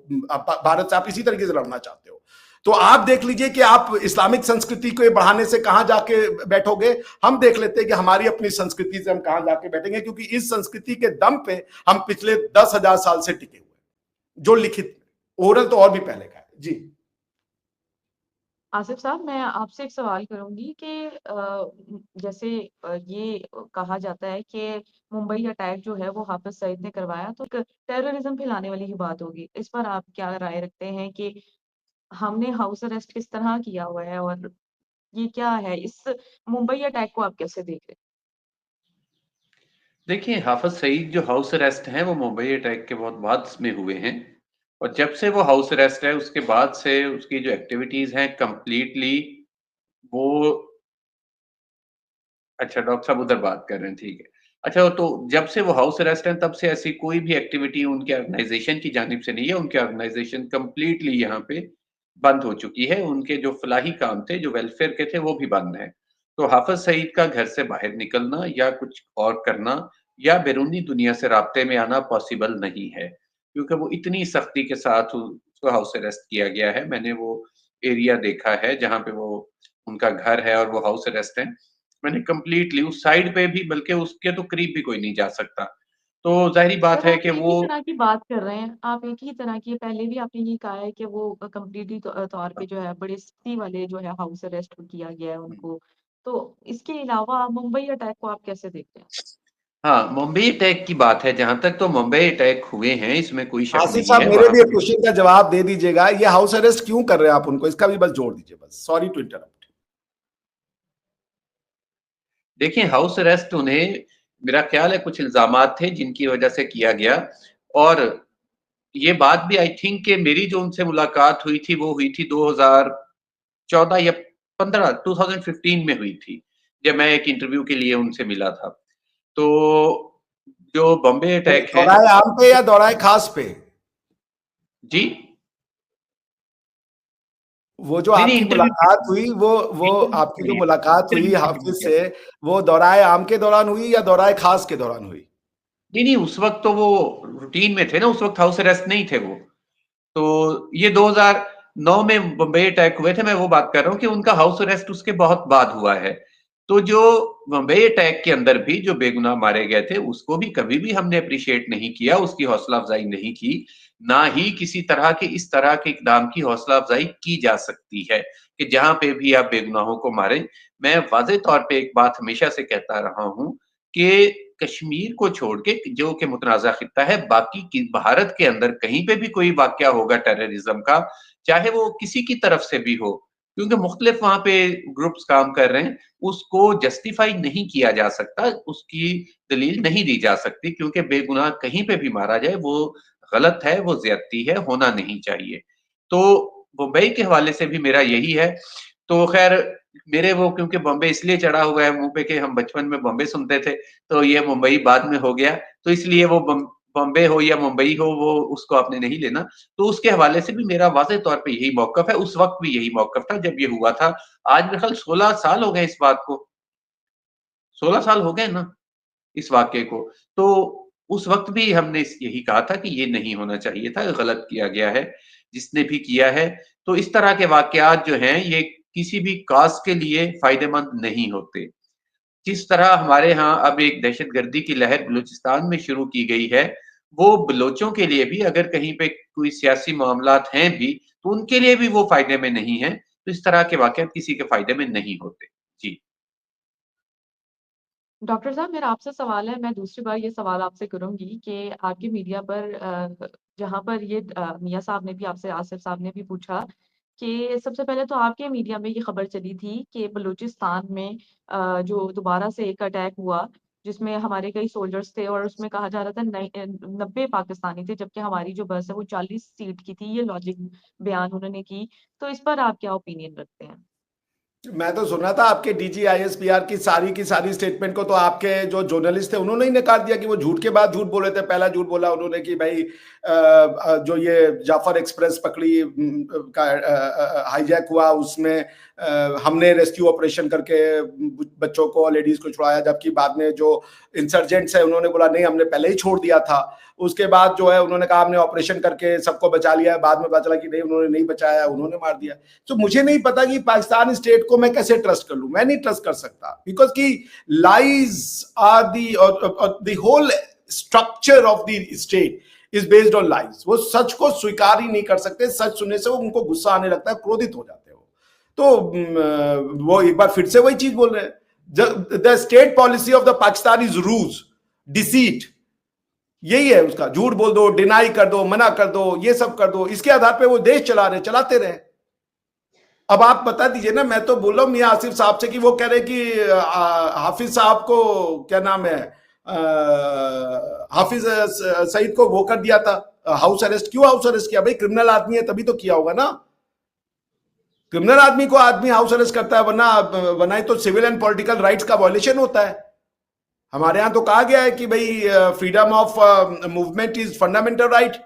भारत से आप इसी तरीके से लड़ना चाहते हो तो आप देख लीजिए कि आप इस्लामिक संस्कृति को बढ़ाने से कहां जाके बैठोगे। हम देख लेते हैं कि हमारी अपनी संस्कृति से हम कहां जाके बैठेंगे, क्योंकि इस संस्कृति के दम पे हम पिछले 10,000 साल से टिके हुए, जो लिखित, ओरल तो और भी पहले का है जी। आसिफ साहब, मैं आपसे एक सवाल करूंगी कि जैसे ये कहा जाता है कि मुंबई अटैक जो है वो हाफिज सईद ने करवाया, तो टेररिज्म फैलाने वाली ही बात होगी। इस पर आप क्या राय रखते हैं कि हमने हाउस अरेस्ट किस तरह किया हुआ है, और ये क्या है, इस मुंबई अटैक को आप कैसे देख रहे देखिए, हाफिज सईद जो हाउस अरेस्ट हैं वो मुंबई अटैक के बहुत बाद में हुए हैं, और जब से वो हाउस अरेस्ट है उसके बाद से उसकी जो एक्टिविटीज हैं कंप्लीटली वो, अच्छा डॉक्टर साहब उधर बात कर रहे हैं, ठीक है। अच्छा, तो जब से वो हाउस अरेस्ट हैं तब से ऐसी कोई भी एक्टिविटी उनके ऑर्गेनाइजेशन की जानिब से नहीं है। उनके ऑर्गेनाइजेशन कंप्लीटली यहाँ पे बंद हो चुकी है। उनके जो फलाही काम थे, जो वेलफेयर के थे, वो भी बंद हैं। तो हाफिज सईद का घर से बाहर निकलना या कुछ और करना या बैरूनी दुनिया से राब्ते में आना पॉसिबल नहीं है, क्योंकि वो इतनी सख्ती के साथ उसको हाउस अरेस्ट किया गया है। मैंने वो एरिया देखा है जहाँ पे वो उनका घर है और वो हाउस अरेस्ट है। मैंने कंप्लीटली उस साइड पे भी, बल्कि उसके तो करीब भी कोई नहीं जा सकता। तो ज़ाहिर-सी हैं? बात सर, है आप कि एक वो ही तरह की बात कर रहे हैं, आप एक ही तरह की, पहले भी आपने ये कहा है कि वो कम्प्लीटली तौर पे जो है बड़े सख्ती वाले जो है हाउस अरेस्ट किया गया है उनको। तो इसके अलावा मुंबई अटैक को आप कैसे देखते हैं? हाँ, मुंबई अटैक की बात है जहाँ तक, तो मुंबई अटैक हुए हैं, इसमें कोई शक आसिफ नहीं साहब, है। मेरे वहाँ भी एक पे क्वेश्चन का जवाब दे दीजिएगा, ये हाउस अरेस्ट क्यों कर रहे हैं आप उनको, इसका भी बस जोड़ दीजिए, बस। Sorry to interrupt. देखिए, हाउस अरेस्ट उन्हें, मेरा ख़्याल है कुछ इल्ज़ामात थे जिनकी वज़ह से किया गया, और ये बात भी आई थिंक कि मेरी जो उनसे मुलाकात हुई थी वो हुई थी 2014 या 15, 2015 में हुई थी, जब मैं एक इंटरव्यू के लिए उनसे मिला था। तो जो बॉम्बे अटैक है, दौराए आम पे या दौराए खास पे? जी? वो जो नहीं, नहीं, आपकी इंटरव्यू मुलाकात हुई, वो इंटरव्यू आपकी के जो लिए मुलाकात हुई इंटरव्यू के लिए हाफिज किया से, था। वो दौराए आम के दौरान हुई या दौराए खास के दौरान हुई? नहीं, नहीं, उस वक़्त तो वो रूटीन में थे ना, उस वक़्त हाउस अरेस्ट नहीं थे वो। तो ये 2009 में बम्बई अटैक हुए थे, मैं वो बात कर रहा हूँ कि उनका हाउस अरेस्ट उसके बहुत बाद हुआ है। तो जो बम्बई अटैक के अंदर भी जो बेगुनाह मारे गए थे, उसको भी कभी भी हमने एप्रिशिएट नहीं किया, उसकी हौसला अफ़ज़ाई नहीं की, ना ही किसी तरह के इस तरह के इक़दाम की हौसला अफ़ज़ाई की जा सकती है कि जहाँ पे भी आप बेगुनाहों को मारें। मैं वाज़ेह तौर पे एक बात हमेशा से कहता रहा हूँ कि कश्मीर को छोड़ के, जो कि मुतनाज़ा खित्ता है, बाकी की भारत के अंदर कहीं पे भी कोई वाक़या होगा टेररिज़्म का, चाहे वो किसी की तरफ से भी हो, क्योंकि मुख्तलिफ वहाँ पे ग्रुप्स काम कर रहे हैं, उसको जस्टिफ़ाई नहीं किया जा सकता, उसकी दलील नहीं दी जा सकती, क्योंकि बेगुनाह कहीं पे भी मारा जाए, वो गलत है, वो ज़्यादती है, होना नहीं चाहिए। तो मुंबई के हवाले से भी मेरा यही है। तो ख़ैर, मेरे वो क्योंकि बॉम्बे इसलिए चढ़ा हुआ है मुँह पे कि हम बचपन में बॉम्बे सुनते थे, तो ये मुंबई बाद में हो गया, तो इसलिए वो बॉम्बे हो या मुंबई हो, वो उसको आपने नहीं लेना। तो उसके हवाले से भी मेरा वाज़ेह तौर पे यही मौक़िफ़ है, उस वक़्त भी यही मौक़िफ़ था जब ये हुआ था। आज मेरे ख़्याल 16 साल हो गए इस बात को, 16 साल हो गए ना इस वाक़ये को। तो उस वक़्त भी हमने यही कहा था कि ये नहीं होना चाहिए था, गलत किया गया है, जिसने भी किया है। तो इस तरह के वाक़यात जो हैं, ये किसी भी कॉज़ के लिए फ़ायदेमंद नहीं होते। जिस तरह हमारे यहाँ अब एक दहशतगर्दी की लहर बलूचिस्तान में शुरू की गई है, वो बलोचों के लिए भी, अगर कहीं पे कोई सियासी मामलात हैं भी, तो उनके लिए भी वो फ़ायदे में नहीं हैं। तो इस तरह के वाक़यात किसी के फ़ायदे में नहीं होते। जी। डॉक्टर साहब, मेरा आपसे सवाल है, मैं दूसरी बार ये सवाल आपसे करूँगी कि आपके मीडिया पर जहाँ पर ये मियाँ साहब ने भी आपसे, आसिफ साहब ने भी पूछा कि सबसे पहले तो आपके मीडिया में ये खबर चली थी कि बलूचिस्तान में जो दोबारा से एक अटैक हुआ, जिसमें हमारे कई सोल्जर्स थे, और उसमें कहा जा रहा था 90 पाकिस्तानी थे, जबकि हमारी जो बस है वो 40 सीट की थी। ये लॉजिक बयान उन्होंने की। तो इस पर आप क्या ओपिनियन रखते हैं? मैं तो सुना था आपके डीजी आईएसपीआर की सारी स्टेटमेंट को तो आपके जो जर्नलिस्ट थे उन्होंने ही नकार दिया कि वो झूठ के बाद झूठ बोले थे। पहला झूठ बोला उन्होंने कि भाई जो ये जाफर एक्सप्रेस पकड़ी का हाईजैक हुआ उसमें हमने रेस्क्यू ऑपरेशन करके बच्चों को लेडीज को छुड़ाया, जबकि बाद में जो इंसर्जेंट्स है उन्होंने बोला नहीं हमने पहले ही छोड़ दिया था। उसके बाद जो है उन्होंने कहा हमने ऑपरेशन करके सबको बचा लिया है, बाद में पता चला कि नहीं उन्होंने नहीं बचाया, उन्होंने मार दिया। तो मुझे नहीं पता कि पाकिस्तान स्टेट को मैं कैसे ट्रस्ट कर लूं, मैं नहीं ट्रस्ट कर सकता, बिकॉज की lies are the whole structure of the state is based on lies. वो सच को स्वीकार ही नहीं कर सकते, सच सुनने से वो उनको गुस्सा आने लगता है, क्रोधित हो जाते हैं वो। तो वो एक बार फिर से वही चीज बोल रहे हैं, the state policy of the Pakistan is ROUGE, deceit, यही है उसका। झूठ बोल दो, डिनाई कर दो, मना कर दो, ये सब कर दो, इसके आधार पे वो देश चलाते रहे। अब आप बता दीजिए ना, मैं तो बोल रहा हूं मियां आसिफ साहब से कि वो कह रहे कि हाफिज साहब को क्या नाम है, हाफिज सईद को वो कर दिया था हाउस अरेस्ट। क्यों हाउस अरेस्ट किया? भाई क्रिमिनल आदमी है तभी तो किया होगा ना। क्रिमिनल आदमी को आदमी हाउस अरेस्ट करता है, वरना तो सिविल एंड पॉलिटिकल राइट्स का वॉयलेशन होता है। हमारे यहां तो कहा गया है कि भाई freedom of movement is fundamental right,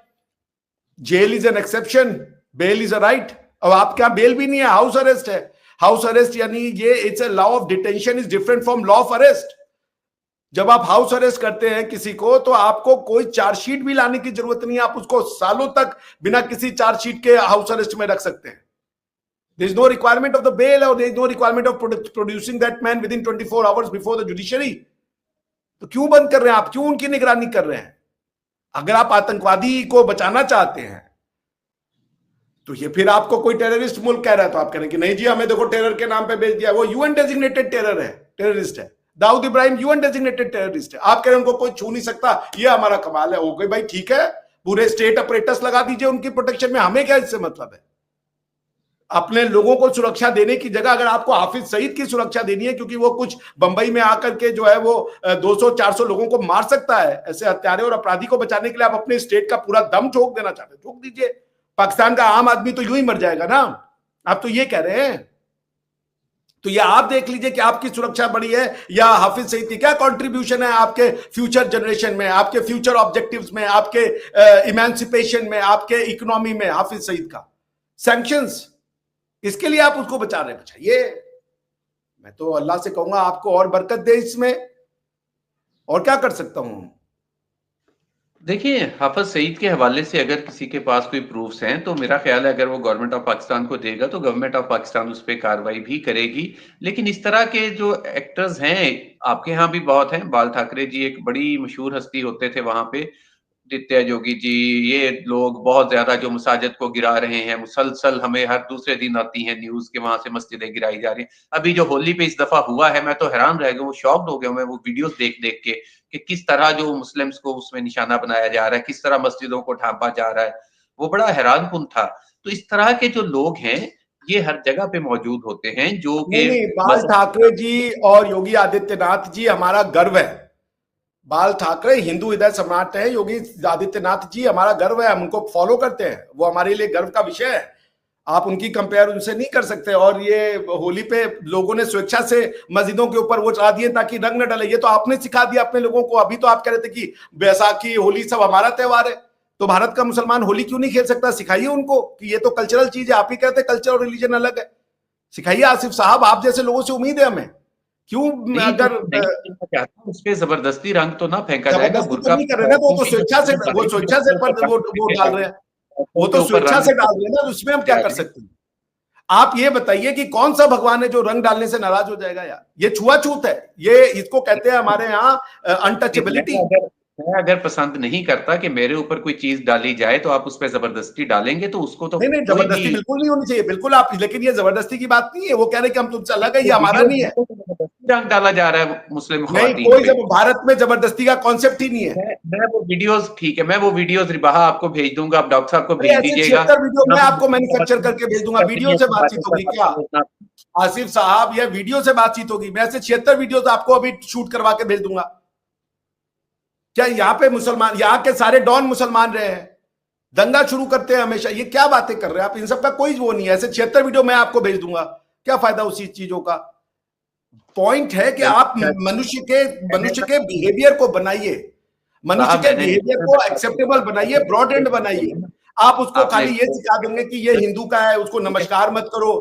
jail is an exception, bail is a right. अब आपके यहां बेल भी नहीं है, हाउस अरेस्ट है। हाउस अरेस्ट यानी ये it's a law of detention, is different from law of arrest. जब आप हाउस अरेस्ट करते हैं किसी को तो आपको कोई चार्जशीट भी लाने की जरूरत नहीं है, आप उसको सालों तक बिना किसी चार्जशीट के हाउस अरेस्ट में रख सकते हैं। There is no requirement of the bail or there is no requirement of producing that man within 24 hours before the judiciary. तो क्यों बंद कर रहे हैं आप? क्यों उनकी निगरानी कर रहे हैं? अगर आप आतंकवादी को बचाना चाहते हैं तो ये फिर आपको कोई टेररिस्ट मुल्क कह रहा है तो आप कह रहे हैं कि नहीं जी हमें देखो टेरर के नाम पे भेज दिया। वो यूएन डेजिग्नेटेड टेरर है, टेररिस्ट है। Dawood Ibrahim UN designated terrorist है। आप कह रहे हैं उनको कोई छू नहीं सकता, ये हमारा कमाल है। ओके भाई ठीक है, पूरे स्टेट अपरेटस लगा दीजिए उनकी प्रोटेक्शन में, हमें क्या इससे मतलब है। अपने लोगों को सुरक्षा देने की जगह अगर आपको हाफिज सईद की सुरक्षा देनी है क्योंकि वो कुछ बंबई में आकर के जो है वो 200-400 लोगों को मार सकता है, ऐसे हत्यारे और अपराधी को बचाने के लिए आप अपने स्टेट का पूरा दम झोंक देना चाहते हैं, झोंक दीजिए। पाकिस्तान का आम आदमी तो यूं ही मर जाएगा ना, आप तो ये कह रहे हैं। तो ये आप देख लीजिए कि आपकी सुरक्षा बड़ी है या हाफिज सईद की। क्या कंट्रीब्यूशन है आपके फ्यूचर जनरेशन में, आपके फ्यूचर ऑब्जेक्टिव्स में, आपके इमेंसिपेशन में, आपके इकोनॉमी में हाफिज सईद का? सैंक्शंस, इसके लिए आप उसको बचा रहे हैं। बचाइए। मैं तो अल्लाह से कहूंगा आपको और बरकत दे इसमें, और क्या कर सकता हूं। देखिए, हाफिज सईद के हवाले से अगर किसी के पास कोई प्रूफ्स हैं तो मेरा ख्याल है अगर वो गवर्नमेंट ऑफ पाकिस्तान को देगा तो गवर्नमेंट ऑफ पाकिस्तान उस पर कार्रवाई भी करेगी। लेकिन इस तरह के जो एक्टर्स हैं आपके यहाँ भी बहुत हैं। बाल ठाकरे जी एक बड़ी मशहूर हस्ती होते थे वहां पे, नित्या जोगी जी, ये लोग बहुत ज्यादा जो मसाजिद को गिरा रहे हैं, मुसलसल हमें हर दूसरे दिन आती है न्यूज के वहां से मस्जिदें गिराई जा रही हैं। अभी जो होली पे इस दफा हुआ है मैं तो हैरान रह गया हूँ, शॉक्ड हो गया मैं वो वीडियोस देख देख के कि किस तरह जो मुस्लिम्स को उसमें निशाना बनाया जा रहा है, किस तरह मस्जिदों को ढांपा जा रहा है, वो बड़ा हैरानकुन था। तो इस तरह के जो लोग हैं ये हर जगह पे मौजूद होते हैं जो नहीं, बाल ठाकरे जी और योगी आदित्यनाथ जी हमारा गर्व है। बाल ठाकरे हिंदू हृदय सम्राट है, योगी आदित्यनाथ जी हमारा गर्व है, हम उनको फॉलो करते हैं, वो हमारे लिए गर्व का विषय है। आप उनकी कंपेयर उनसे नहीं कर सकते। और ये होली पे लोगों ने स्वेच्छा से मस्जिदों के ऊपर वो चढ़ा दिए ताकि रंग न डले, ये तो आपने सिखा दिया अपने लोगों को। अभी तो आप कह रहे थे कि बैसाखी होली सब हमारा त्योहार है, तो भारत का मुसलमान होली क्यों नहीं खेल सकता? सिखाइए उनको कि ये तो कल्चरल चीज है। आप ही कहते कल्चर और रिलीजन अलग है, सिखाइए आसिफ साहब, आप जैसे लोगों से उम्मीद है हमें। क्यों अगर उस पे जबरदस्ती रंग तो ना फेंका जाएगा, बुर्का नहीं कर रहे ना, वो स्वेच्छा से वो डाल रहे हैं, वो तो स्वेच्छा से डाल रहे हैं ना, उसमें हम क्या कर सकते हैं? आप ये बताइए कि कौन सा भगवान है जो रंग डालने से नाराज हो जाएगा यार? ये छुआछूत है, ये इसको कहते हैं हमारे यहाँ अनटचेबिलिटी। मैं अगर पसंद नहीं करता कि मेरे ऊपर कोई चीज डाली जाए तो आप उस पर जबरदस्ती डालेंगे तो उसको तो नहीं, जबरदस्ती बिल्कुल नहीं होनी चाहिए, बिल्कुल आप। लेकिन ये जबरदस्ती की बात नहीं है, वो कह रहे कि हम तुमसे अलग है, ये हमारा नहीं है। रंग डाला जा रहा है मुस्लिम नहीं, कोई भारत में जबरदस्ती का कॉन्सेप्ट ही नहीं है। मैं वो वीडियोस, ठीक है, मैं वो वीडियोस रिबाहा आपको भेज दूंगा, आप डॉक्टर साहब को भेज दीजिएगा। वीडियो मैं आपको मैन्युफैक्चर करके भेज दूंगा। वीडियो से बातचीत होगी क्या आसिफ साहब? यह वीडियो से बातचीत होगी। मैं ऐसे 76 वीडियो आपको अभी शूट करवा के भेज दूंगा। क्या यहाँ पे मुसलमान, यहाँ के सारे डॉन मुसलमान रहे हैं, दंगा शुरू करते हैं हमेशा? ये क्या बातें कर रहे हैं आप? इन सब का कोई वो नहीं है। ऐसे 76 वीडियो मैं आपको भेज दूंगा क्या फायदा उसी चीजों का? पॉइंट है कि आप मनुष्य के बिहेवियर को बनाइए, मनुष्य के बिहेवियर को एक्सेप्टेबल बनाइए, ब्रॉड एंड बनाइए। आप उसको खाली ये सिखा देंगे कि ये हिंदू का है, उसको नमस्कार मत करो।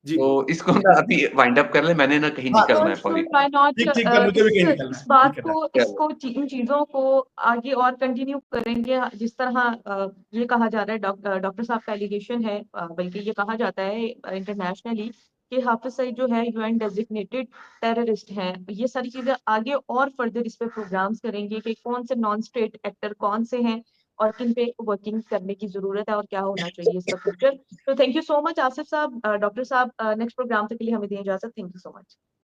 जी तो इसको ना अभी वाइंड अप कर ले, मैंने ना कहीं निकलना है फौरी। ठीक है, मुझे भी कहीं निकलना इस है। बात ठीक है, को इन चीजों को आगे और कंटिन्यू करेंगे। जिस तरह ये कहा जा रहा है, डॉक्टर साहब का एलिगेशन है, बल्कि ये कहा जाता है इंटरनेशनली कि हाफिज सईद जो है यूएन डेजिग्नेटेड टेररिस्ट हैं। ये सारी चीजें आगे और फर्दर इस पे प्रोग्राम्स करेंगे कि कौन से नॉन स्टेट एक्टर कौन से हैं और किन पे वर्किंग करने की जरूरत है और क्या होना चाहिए इसका फ्यूचर। तो thank you so much Asif साहब, डॉक्टर साहब। नेक्स्ट प्रोग्राम तक के लिए हमें दें इजाजत। Thank you so much.